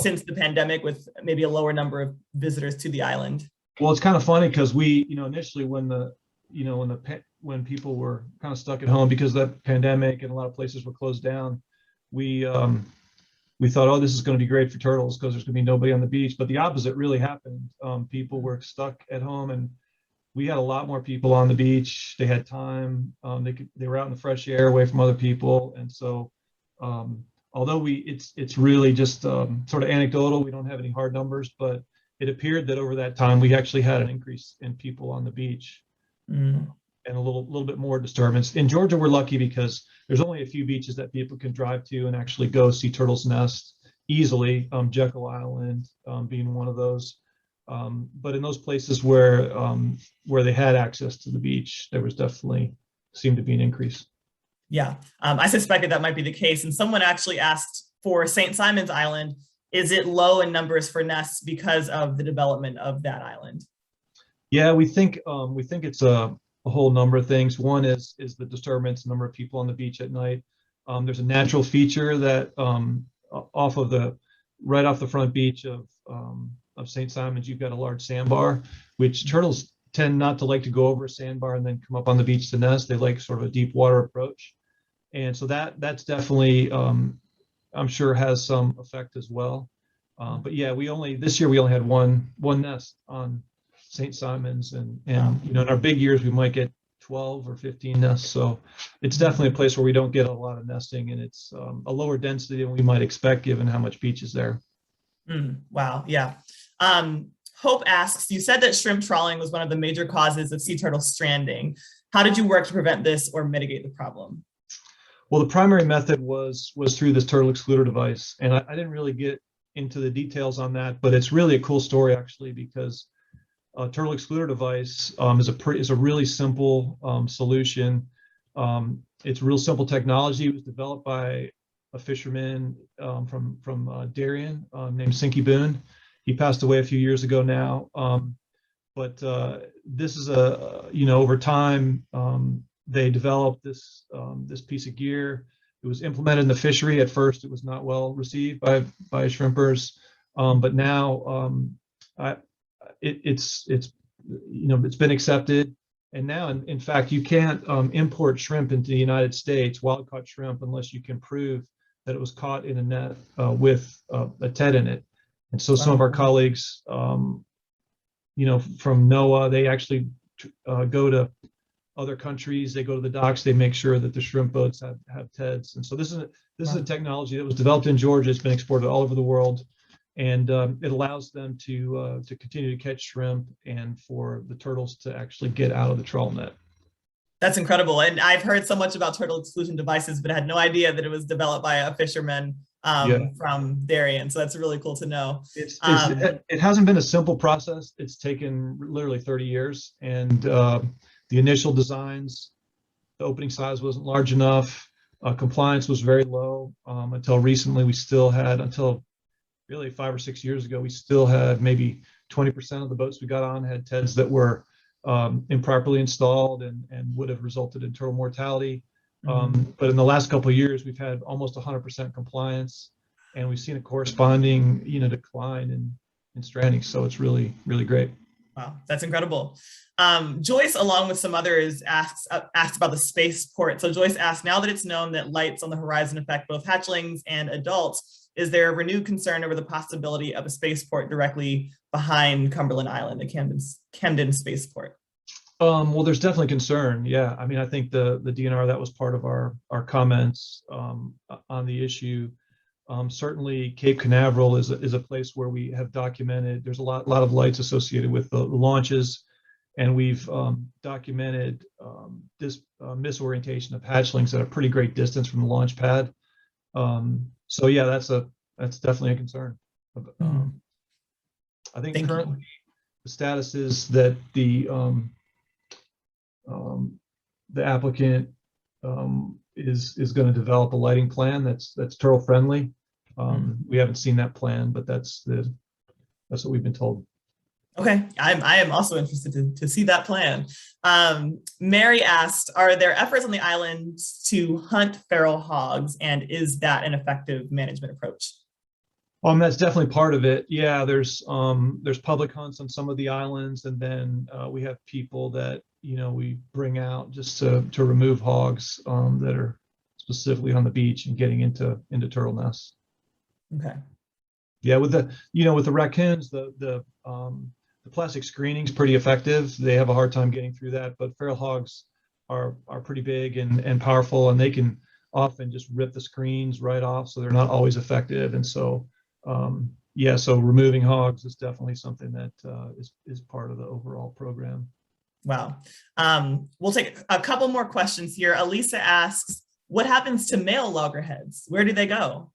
since the pandemic with maybe a lower number of visitors to the island? Well, it's kind of funny because we, initially when people were kind of stuck at home because of the pandemic and a lot of places were closed down, we thought, oh, this is going to be great for turtles because there's going to be nobody on the beach. But the opposite really happened. People were stuck at home, and we had a lot more people on the beach. They had time. They were out in the fresh air, away from other people, and so. Although it's really just sort of anecdotal, we don't have any hard numbers, but it appeared that over that time we actually had an increase in people on the beach and a little bit more disturbance. In Georgia, we're lucky because there's only a few beaches that people can drive to and actually go see turtles nest easily. Jekyll Island being one of those. But in those places where they had access to the beach, there was definitely seemed to be an increase. Yeah, I suspected that might be the case. And someone actually asked for St. Simon's Island, is it low in numbers for nests because of the development of that island? Yeah, we think it's a whole number of things. One is the disturbance, number of people on the beach at night. There's a natural feature that right off the front beach of St. Simon's, you've got a large sandbar, which turtles tend not to like to go over a sandbar and then come up on the beach to nest. They like sort of a deep water approach. And so that's definitely, I'm sure, has some effect as well. But yeah, this year we only had one nest on St. Simon's, and in our big years we might get 12 or 15 nests. So it's definitely a place where we don't get a lot of nesting, and it's a lower density than we might expect given how much beach is there. Wow, yeah. Hope asks, you said that shrimp trawling was one of the major causes of sea turtle stranding. How did you work to prevent this or mitigate the problem? Well, the primary method was through this turtle excluder device, and I didn't really get into the details on that, but it's really a cool story actually, because a turtle excluder device is a really simple solution. It's real simple technology. It was developed by a fisherman from Darien named Sinky Boone. He passed away a few years ago now. But this is over time, they developed this piece of gear. It was implemented in the fishery. At first, it was not well received by shrimpers, but now it's been accepted. And now, in fact, you can't import shrimp into the United States, wild caught shrimp, unless you can prove that it was caught in a net with a TED in it. And so some of our colleagues, from NOAA, they actually go to other countries. They go to the docks. They make sure that the shrimp boats have TEDs. And so this is a technology that was developed in Georgia. It's been exported all over the world, and it allows them to continue to catch shrimp and for the turtles to actually get out of the trawl net. That's incredible. And I've heard so much about turtle exclusion devices, but I had no idea that it was developed by a fisherman from Darien. So that's really cool to know. It hasn't been a simple process. It's taken literally 30 years. And the initial designs, the opening size wasn't large enough. Compliance was very low until recently. Until really 5 or 6 years ago, we still had maybe 20% of the boats we got on had TEDs that were improperly installed and would have resulted in turtle mortality. But in the last couple of years, we've had almost 100% compliance, and we've seen a corresponding decline in stranding. So it's really, really great. Wow, that's incredible. Joyce, along with some others, asked about the spaceport. So Joyce asked, now that it's known that lights on the horizon affect both hatchlings and adults, is there a renewed concern over the possibility of a spaceport directly behind Cumberland Island, the Camden spaceport? Well, there's definitely concern. Yeah, I mean, I think the DNR, that was part of our comments on the issue. Certainly, Cape Canaveral is a place where we have documented there's a lot of lights associated with the launches, and we've documented this misorientation of hatchlings at a pretty great distance from the launch pad. So yeah, that's definitely a concern. I think currently the status is that the applicant is going to develop a lighting plan that's turtle friendly. We haven't seen that plan, but that's what we've been told. Okay, I am also interested to see that plan. Mary asked, are there efforts on the island to hunt feral hogs, and is that an effective management approach? That's definitely part of it. Yeah, there's public hunts on some of the islands, and then we have people that we bring out just to remove hogs that are specifically on the beach and getting into turtle nests. Okay. Yeah, with the raccoons, the plastic screening is pretty effective. They have a hard time getting through that, but feral hogs are pretty big and powerful, and they can often just rip the screens right off, so they're not always effective. And so so removing hogs is definitely something that is part of the overall program. Wow. We'll take a couple more questions here. Elisa asks, what happens to male loggerheads? Where do they go?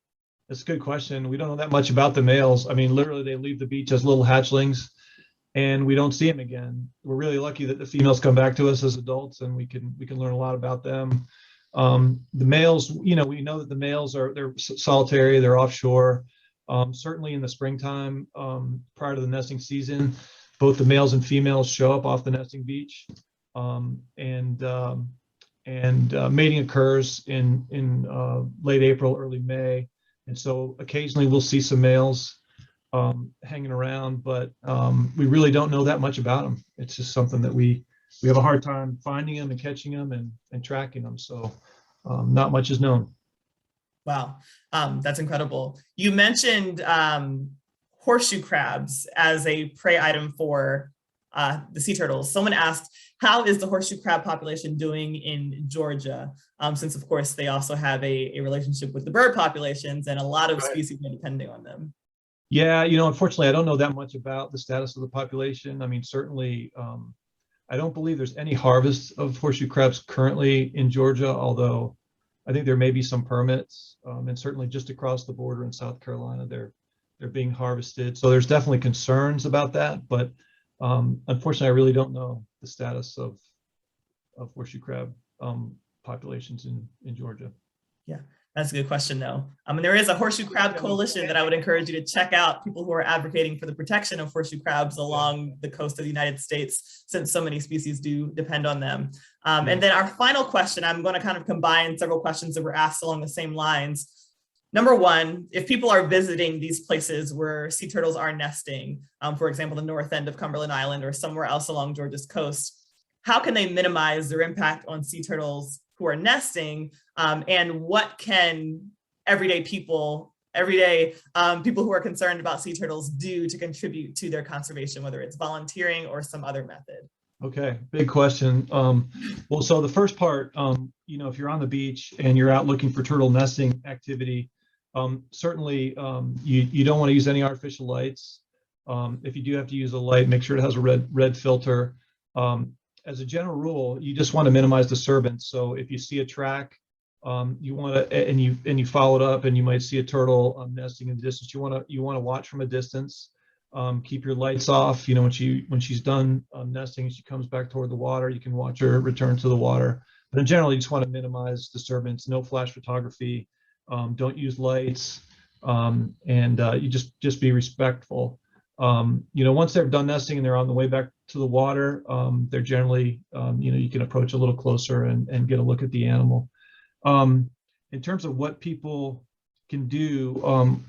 That's a good question. We don't know that much about the males. I mean, literally they leave the beach as little hatchlings and we don't see them again. We're really lucky that the females come back to us as adults, and we can learn a lot about them. The males, we know that the males they're solitary, they're offshore. Certainly in the springtime, prior to the nesting season, both the males and females show up off the nesting beach, and mating occurs in late April, early May, and so occasionally we'll see some males hanging around, but we really don't know that much about them. It's just something that we have a hard time finding them and catching them and tracking them. So not much is known. Wow, that's incredible. You mentioned horseshoe crabs as a prey item for the sea turtles. Someone asked, how is the horseshoe crab population doing in Georgia? Since of course they also have a relationship with the bird populations, and a lot of species are depending on them. Yeah, unfortunately, I don't know that much about the status of the population. I mean, certainly, I don't believe there's any harvest of horseshoe crabs currently in Georgia, although I think there may be some permits, and certainly just across the border in South Carolina, they're being harvested. So there's definitely concerns about that, but unfortunately, I really don't know the status of horseshoe crab populations in Georgia. Yeah, that's a good question, though. There is a horseshoe crab coalition that I would encourage you to check out, people who are advocating for the protection of horseshoe crabs along the coast of the United States, since so many species do depend on them. And then our final question, I'm going to kind of combine several questions that were asked along the same lines. Number one, if people are visiting these places where sea turtles are nesting, for example, the north end of Cumberland Island or somewhere else along Georgia's coast, how can they minimize their impact on sea turtles who are nesting, and what can everyday people who are concerned about sea turtles do to contribute to their conservation, whether it's volunteering or some other method? Okay, big question. Well, so the first part, if you're on the beach and you're out looking for turtle nesting activity, certainly you don't want to use any artificial lights. If you do have to use a light, make sure it has a red filter. As a general rule, you just want to minimize disturbance. So if you see a track, you want to, and you follow it up, and you might see a turtle nesting in the distance. You want to watch from a distance. Keep your lights off. When she's done nesting, she comes back toward the water. You can watch her return to the water. But in general, you just want to minimize disturbance. No flash photography. Don't use lights, and you just be respectful. Once they're done nesting and they're on the way back to the water, they're generally, you can approach a little closer and get a look at the animal. In terms of what people can do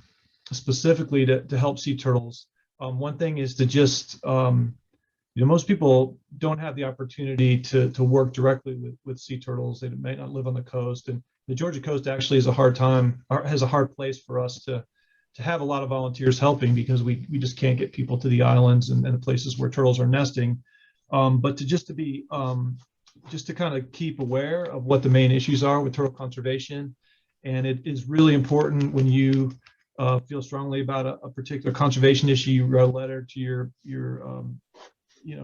specifically to help sea turtles, one thing is to just, most people don't have the opportunity to work directly with sea turtles. They may not live on the coast, and the Georgia coast actually has a hard place for us to have a lot of volunteers helping, because we just can't get people to the islands and the places where turtles are nesting. But to kind of keep aware of what the main issues are with turtle conservation. And it is really important when you feel strongly about a particular conservation issue, you write a letter to your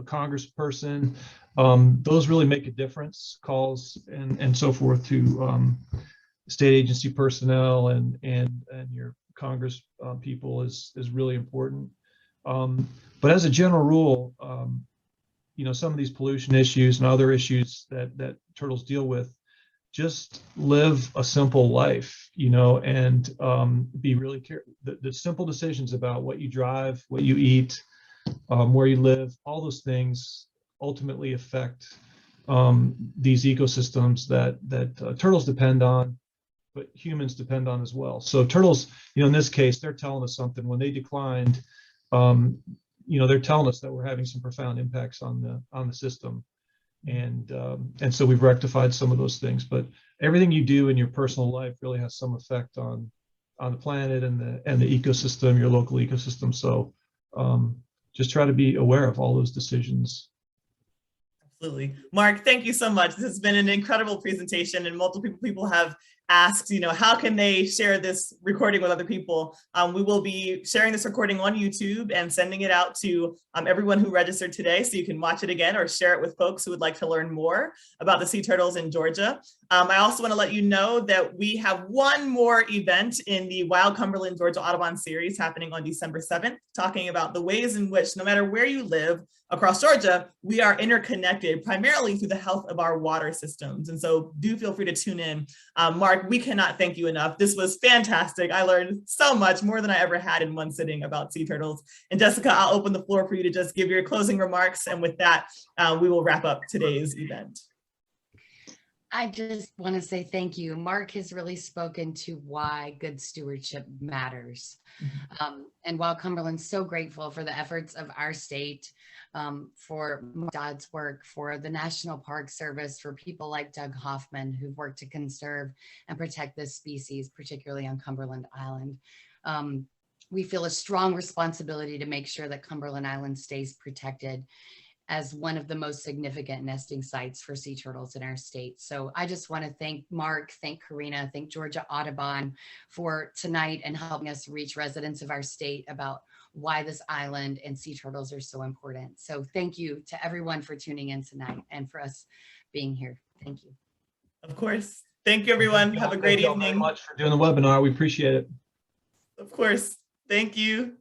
congressperson. Those really make a difference. Calls and so forth to state agency personnel and your Congress people is really important. But as a general rule, some of these pollution issues and other issues that turtles deal with, just live a simple life, and be really careful. The simple decisions about what you drive, what you eat, where you live, all those things ultimately affect these ecosystems that turtles depend on, but humans depend on as well. So turtles, in this case, they're telling us something. When they declined, they're telling us that we're having some profound impacts on the system, and so we've rectified some of those things. But everything you do in your personal life really has some effect on the planet and the ecosystem, your local ecosystem. So just try to be aware of all those decisions. Absolutely. Mark, thank you so much. This has been an incredible presentation, and multiple people have asked, how can they share this recording with other people? We will be sharing this recording on YouTube and sending it out to everyone who registered today, so you can watch it again or share it with folks who would like to learn more about the sea turtles in Georgia. I also want to let you know that we have one more event in the Wild Cumberland Georgia Audubon series happening on December 7th, talking about the ways in which, no matter where you live across Georgia, we are interconnected primarily through the health of our water systems. And so do feel free to tune in. Mark, we cannot thank you enough. This was fantastic. I learned so much, more than I ever had in one sitting, about sea turtles. And Jessica, I'll open the floor for you to just give your closing remarks. And with that, we will wrap up today's event. I just want to say thank you. Mark has really spoken to why good stewardship matters. And while Cumberland's so grateful for the efforts of our state, for Mark Dodd's work, for the National Park Service, for people like Doug Hoffman who've worked to conserve and protect this species, particularly on Cumberland Island, we feel a strong responsibility to make sure that Cumberland Island stays protected as one of the most significant nesting sites for sea turtles in our state. So I just want to thank Mark, thank Karina, thank Georgia Audubon for tonight and helping us reach residents of our state about why this island and sea turtles are so important. So thank you to everyone for tuning in tonight and for us being here. Thank you. Of course. Thank you, everyone. Have a great Thank you all very evening. much for doing the webinar. We appreciate it. Of course. Thank you.